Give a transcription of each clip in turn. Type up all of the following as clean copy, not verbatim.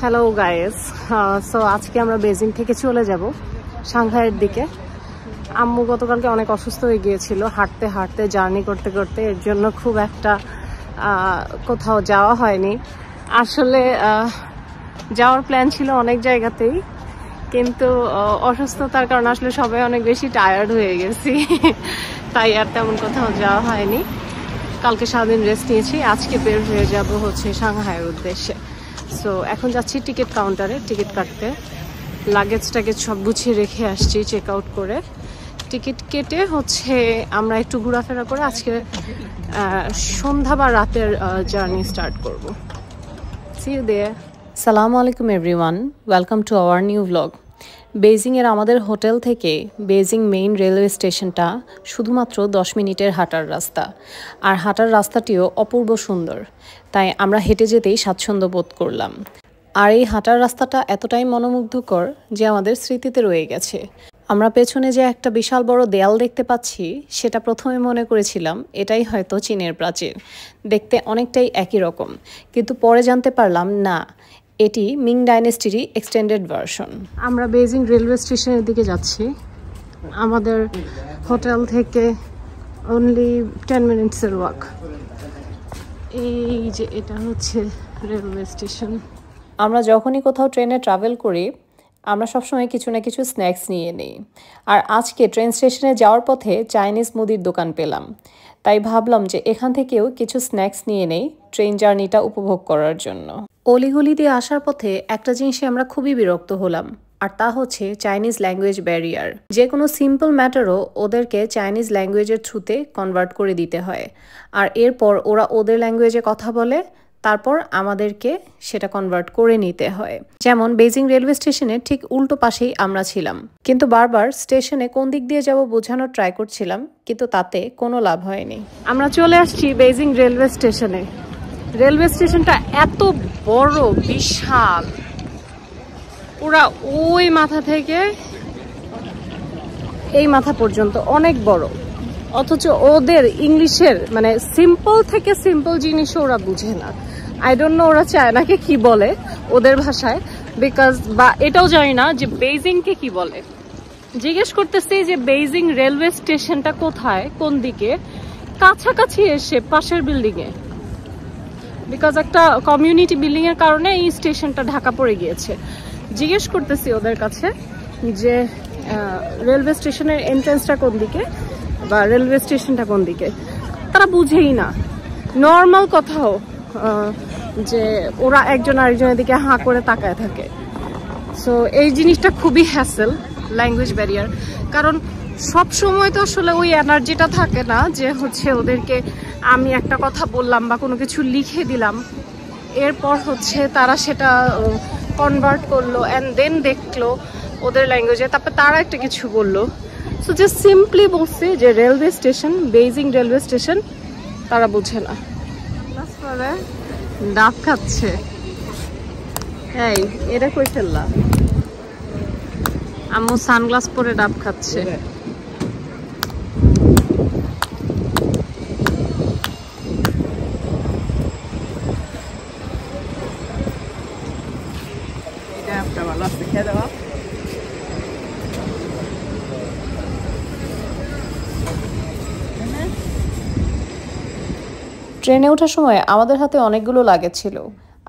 Hello guys, so আজকে আমরা Beijing থেকে চলে যাব সাংহাইয়ের দিকে। আম্মু গতকালকে অনেক অসুস্থ হয়ে গিয়েছিল হাঁটতে হাঁটতে জার্নি করতে করতে, এর জন্য খুব একটা কোথাও যাওয়া হয়নি। আসলে যাওয়ার প্ল্যান ছিল অনেক জায়গাতেই, কিন্তু অসুস্থতার কারণে আসলে সবাই অনেক বেশি টায়ার্ড হয়ে গেছি, তাই আর তেমন কোথাও যাওয়া হয়নি। কালকে সারাদিন রেস্ট নিয়েছি, আজকে বের হয়ে যাব হচ্ছে সাংহাইয়ের উদ্দেশ্যে। সো এখন যাচ্ছি টিকিট কাউন্টারে টিকিট কাটতে। লাগেজ সব গুছিয়ে রেখে আসছি চেক আউট করে। টিকিট কেটে হচ্ছে আমরা একটু ঘোরাফেরা করে আজকে সন্ধ্যা বা রাতের জার্নি স্টার্ট করব। See you there. আসসালামু আলাইকুম everyone, welcome to our new vlog. বেজিংয়ের আমাদের হোটেল থেকে বেজিং মেইন রেলওয়ে স্টেশনটা শুধুমাত্র 10 মিনিটের হাঁটার রাস্তা, আর হাঁটার রাস্তাটিও অপূর্ব সুন্দর, তাই আমরা হেঁটে যেতেই স্বাচ্ছন্দ্য বোধ করলাম। আর এই হাঁটার রাস্তাটা এতটাই মনোমুগ্ধকর যে আমাদের স্মৃতিতে রয়ে গেছে। আমরা পেছনে যে একটা বিশাল বড় দেয়াল দেখতে পাচ্ছি, সেটা প্রথমে মনে করেছিলাম এটাই হয়তো চীনের প্রাচীর, দেখতে অনেকটাই একই রকম, কিন্তু পরে জানতে পারলাম না, এটি মিং ডাইনেস্টিরই এক্সটেন্ডেড ভার্সন। আমরা বেজিং রেলওয়ে স্টেশনের দিকে যাচ্ছি। আমাদের হোটেল থেকে অনলি 10 মিনিটসের ওয়াক। এই যে এটা হচ্ছে রেলওয়ে স্টেশন। আমরা যখনই কোথাও ট্রেনে ট্রাভেল করি, আমরা সবসময় কিছু না কিছু স্ন্যাক্স নিয়ে নিই। আর আজকে ট্রেন স্টেশনে যাওয়ার পথে চাইনিজ মুদির দোকান পেলাম, তাই ভাবলাম যে এখান থেকেও কিছু স্ন্যাক্স নিয়ে নেই ট্রেন জার্নিটা উপভোগ করার জন্য। অলিগলি দিয়ে আসার পথে একটা জিনিসে আমরা খুবই বিরক্ত হলাম, আর তা হচ্ছে চাইনিজ ল্যাঙ্গুয়েজ ব্যারিয়ার। যে কোনো সিম্পল ম্যাটারও ওদেরকে চাইনিজ ল্যাঙ্গুয়েজের থ্রুতে কনভার্ট করে দিতে হয়, আর এরপর ওরা ওদের ল্যাঙ্গুয়েজে কথা বলে, তারপর আমাদেরকে সেটা কনভার্ট করে নিতে হয়। যেমন বেজিং রেলওয়ে স্টেশনে ঠিক উল্টো পাশেই আমরা ছিলাম, কিন্তু বারবার স্টেশনে কোন দিক দিয়ে যাব বোঝানোর ট্রাই করছিলাম, কিন্তু তাতে কোনো লাভ হয়নি। আমরা চলে আসছি বেজিং রেলওয়ে স্টেশনে। রেলওয়ে স্টেশনটা এত বড়, বিশাল, পুরা ওই মাথা থেকে এই মাথা পর্যন্ত অনেক বড়, অথচ ওদের ইংলিশের মানে সিম্পল থেকে সিম্পল জিনিসও ওরা বুঝে না। আই ডোন্ট নো ওরা চায়নাকে কি বলে ওদের ভাষায়, বিকজ বা এটাও জানি না যে বেজিংকে কি বলে। জিজ্ঞেস করতেছি যে বেজিং রেলওয়ে স্টেশনটা কোথায়, কোন দিকে, কাছাকাছি এসে পাশের বিল্ডিং এ, বিকজ একটা কমিউনিটি বিল্ডিং এর কারণে এই স্টেশনটা ঢাকা পড়ে গিয়েছে। জিজ্ঞেস করতেছি ওদের কাছে যে রেলওয়ে স্টেশনের এন্ট্রান্সটা কোন দিকে বা রেলওয়ে স্টেশনটা কোন দিকে, তারা বুঝেই না। নর্মাল কথাও যে ওরা একজন আরেকজনের দিকে হাঁ করে তাকায় থাকে। সো এই জিনিসটা খুবই হ্যাসেল, ল্যাঙ্গুয়েজ ব্যারিয়ার। কারণ সব সময় তো আসলে ওই এনার্জিটা থাকে না যে হচ্ছে ওদেরকে আমি একটা কথা বললাম বা কোনো কিছু লিখে দিলাম, এরপর হচ্ছে তারা সেটা কনভার্ট করলো অ্যান্ড দেন দেখলো ওদের ল্যাঙ্গুয়েজে, তারপর তারা একটা কিছু বললো। সো জাস্ট সিম্পলি বলছে যে railway station, Beijing railway station, তারা বুঝে না। ডাব খাচ্ছে, এই এটা কই ফেললা? আম্মু সানগ্লাস পরে ডাব খাচ্ছে। ডাবটা ভালো আছে, খেয়ে দেওয়া। ট্রেনে ওঠার সময় আমাদের হাতে অনেকগুলো লাগেজ ছিল,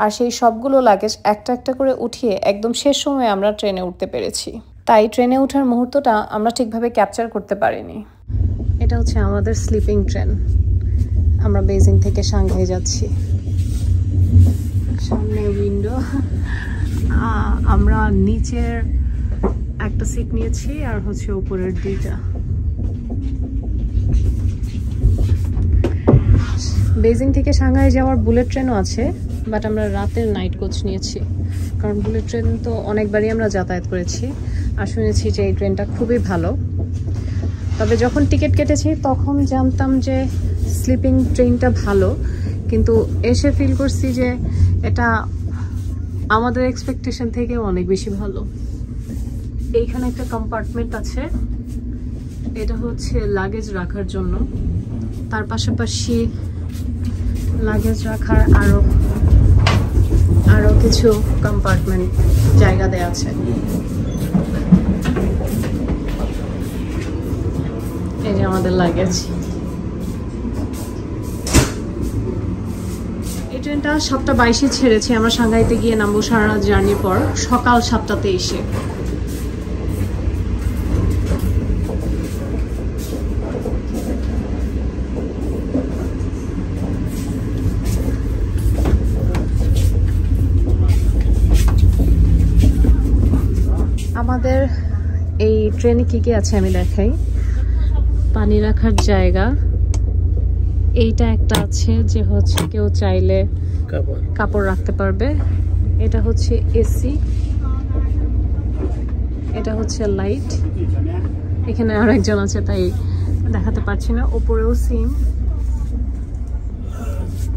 আর সেই সবগুলো লাগেজ একটা একটা করে উঠিয়ে একদম শেষ সময়ে আমরা ট্রেনে উঠতে পেরেছি, তাই ট্রেনে ওঠার মুহূর্তটা আমরা ঠিকভাবে ক্যাপচার করতে পারিনি। এটা হচ্ছে আমাদের স্লিপিং ট্রেন। আমরা বেজিং থেকে সাংহাই যাচ্ছি। সামনে উইন্ডো, আমরা নিচের একটা সিট নিয়েছি আর হচ্ছে উপরের দুইটা। বেজিং থেকে সাংহাই যাওয়ার বুলেট ট্রেনও আছে, বাট আমরা রাতের নাইট কোচ নিয়েছি, কারণ বুলেট ট্রেন তো অনেকবারই আমরা যাতায়াত করেছি আর শুনেছি যে এই ট্রেনটা খুবই ভালো। তবে যখন টিকিট কেটেছি তখন জানতাম যে স্লিপিং ট্রেনটা ভালো, কিন্তু এসে ফিল করছি যে এটা আমাদের এক্সপেকটেশন থেকে অনেক বেশি ভালো। এইখানে একটা কম্পার্টমেন্ট আছে, এটা হচ্ছে লাগেজ রাখার জন্য, তার পাশাপাশি লাগেজ রাখার আরো কিছু কম্পার্টমেন্ট জায়গা দেয়া আছে। এই যে আমাদের লাগেজ। এই ট্রেনটা 7:22-এ ছেড়েছে। আমরা সাংহাইতে গিয়ে নামবো সারা রাত জার্নির পর সকাল 7:23-এ। আমাদের এই ট্রেনে কি কি আছে আমি দেখাই। পানি রাখার জায়গা এইটা একটা আছে, যে হচ্ছে কেউ চাইলে কাপড় রাখতে পারবে। এটা হচ্ছে এসি, এটা হচ্ছে লাইট। এখানে আর একজন আছে তাই দেখাতে পারছি না। ওপরেও সিম।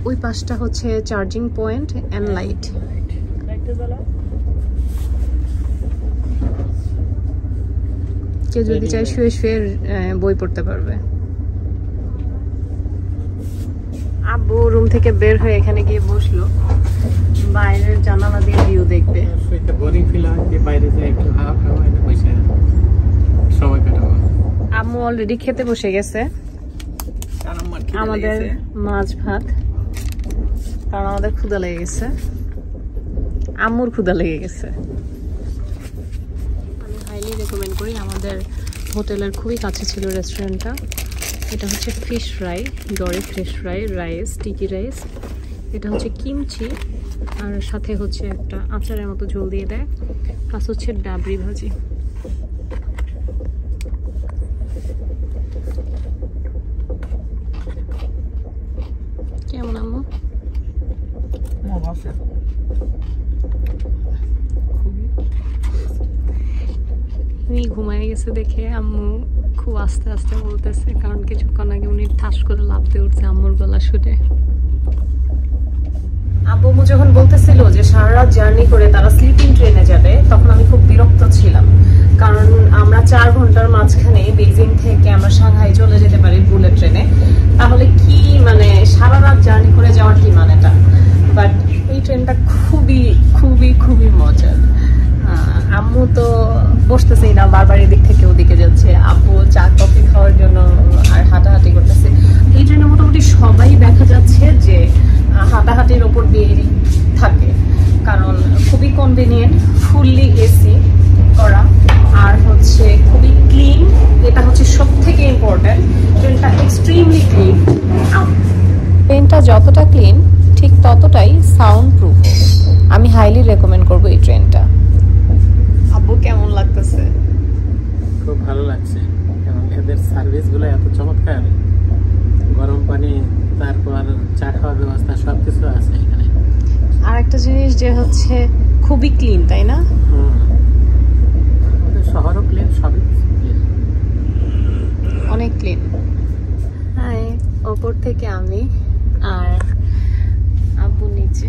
ওই পাশটা হচ্ছে চার্জিং পয়েন্ট এন্ড লাইট। কেউ যদি চাই শুয়ে শুয়ে বই পড়তে পারবে। আব্বু রুম থেকে বের হয়ে এখানে গিয়ে বসলো, বাইরের জানালা দিয়ে ভিউ দেখবে। আম্মু অলরেডি খেতে বসে গেছে আমাদের মাছ ভাত, কারণ আমাদের ক্ষুধা লেগে গেছে, আম্মুর ক্ষুধা লেগে গেছে। আমি হাইলি রেকমেন্ড করি। আমাদের হোটেলের খুবই কাছে ছিল রেস্টুরেন্টটা। এটা হচ্ছে fish fry, dory fish fry, rice, টিকি রাইস। এটা হচ্ছে কিমচি, আর সাথে হচ্ছে একটা আচারের মতো ঝোল দিয়ে দেয়, প্লাস হচ্ছে ডাবরি ভাজি। কেমন আম্মু? উনি ঘুমায় গেছে দেখে আম্মু খুব আস্তে আস্তে বলতেছে, কারণ কিছুক্ষণ আগে উনি ঠাস করে লাফতে উঠছে আম্মুর গলা শুনে। আব্বু যখন বলতেছিল যে সারা রাত জার্নি করে তারা স্লিপিং ট্রেনে যাবে, তখন আমি খুব বিরক্ত ছিলাম, কারণ আমরা 4 ঘন্টার মাঝখানে বেজিং থেকে আমরা সাংহাই চলে যেতে পারি বুলেট ট্রেনে। তাহলে কি মানে সারা রাত জার্নি করে যাওয়ার কি মানেটা? বাট এই ট্রেনটা খুবই খুবই খুবই মজার। আম্মু তো বসতেছেই না, বারবার এদিক থেকে ওদিকে যাচ্ছে। আব্বু চা কফি খাওয়ার জন্য আর হাঁটাহাঁটি করতেছে। এই ট্রেনে মোটামুটি সবাই দেখা যাচ্ছে যে হাঁটাহাঁটির ওপর দিয়েই থাকে, কারণ খুবই কনভিনিয়েন্ট, ফুললি এসি করা, আর হচ্ছে খুবই ক্লিন। এটা হচ্ছে সব থেকে ইম্পর্টেন্ট, ট্রেনটা এক্সট্রিমলি ক্লিন। ট্রেনটা যতটা ক্লিন ঠিক ততটাই সাউন্ড প্রুফ। আমি হাইলি রেকমেন্ড করবো এই ট্রেনটা। আব্বু কেমন লাগতেছে? খুব ভালো লাগছে, এবং এদের সার্ভিসগুলো এত চমৎকার। গরম পানি, তারপর চা খাওয়ার ব্যবস্থা, সবকিছু আছে এখানে। আর একটা জিনিস যে হচ্ছে খুবই ক্লিন, তাই না? শহরও ক্লিন, সবই ক্লিন, অনেক ক্লিন। হাই, ওপর থেকে আমি আর আব্বু নিচে।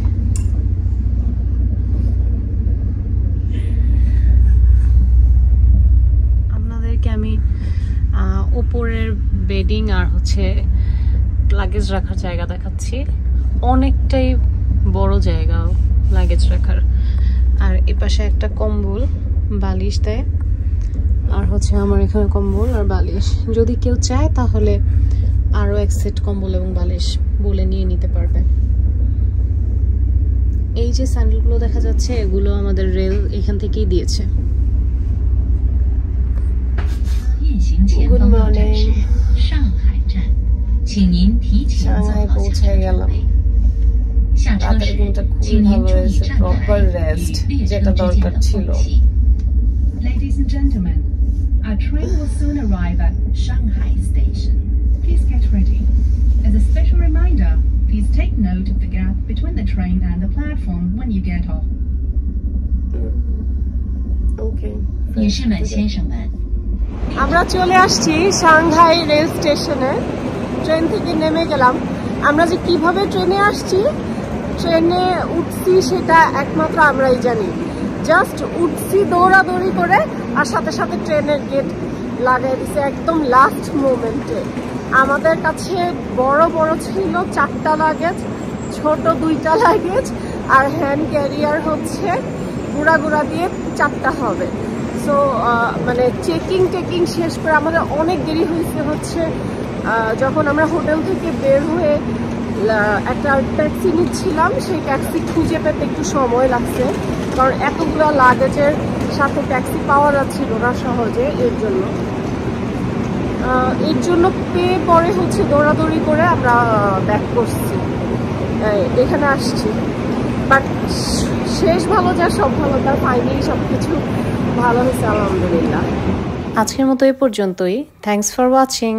আপনাদেরকে আমি উপরের বেডিং আর হচ্ছে লাগেজ রাখার জায়গা দেখাচ্ছি। অনেকটাই বড় জায়গা লাগেজ রাখার। আর এপাশে একটা কম্বল, বালিশ দেয়, আর হচ্ছে আমার এখানে কম্বল আর বালিশ। যদি কেউ চায় তাহলে আরো এক সেট কম্বল এবং বালিশ বলে নিয়ে নিতে পারবে। এই যে স্যান্ডেলগুলো দেখা যাচ্ছে, এগুলো আমাদের রেল এখান থেকেই দিয়েছে। গুড মর্নিং, সাংহাই পৌঁছে গেলাম। রাতের ঘুমটা খুবই ভালো হয়েছে, প্রপার রেস্ট যেটা দরকার ছিল। Ladies and gentlemen, our train will soon arrive at Shanghai Station. Please get ready. As a special reminder, please take note of the gap between the train and the platform when you get off. Okay. 女士们、先生们， আমরা চলে আসছি Shanghai rail স্টেশনে। Train থেকে নেমে গেলাম। আমরা যে কিভাবে ট্রেনে আসছি, ট্রেনে উঠছি সেটা একমাত্র আমরাই জানি। জাস্ট উঠছি দৌড়াদৌড়ি করে, আর সাথে সাথে ট্রেনের গেট লাগাই দিছে একদম লাস্ট মোমেন্টে। আমাদের কাছে বড় বড় ছিল 4টা লাগেজ, ছোট 2টা লাগেজ, আর হ্যান্ড ক্যারিয়ার হচ্ছে গুড়া দিয়ে 4টা হবে। সো মানে চেকিং শেষ করে আমাদের অনেক দেরি হচ্ছে যখন আমরা হোটেল থেকে বের হয়ে একটা ট্যাক্সি নিচ্ছিলাম, সেই ট্যাক্সি খুঁজে পেতে একটু সময় লাগছে, কারণ এতগুলো লাগেজের সাথে ট্যাক্সি পাওয়া যাচ্ছিল না সহজে। এর জন্য পেয়ে পরে হচ্ছে দৌড়াদৌড়ি করে আমরা ব্যাক করছি, এখানে আসছি। বাট শেষ ভালো যা সব ভালো, তার ফাইনালি সব কিছু ভালো হয়েছে আলহামদুলিল্লাহ। আজকের মতো এই পর্যন্তই। Thanks for watching.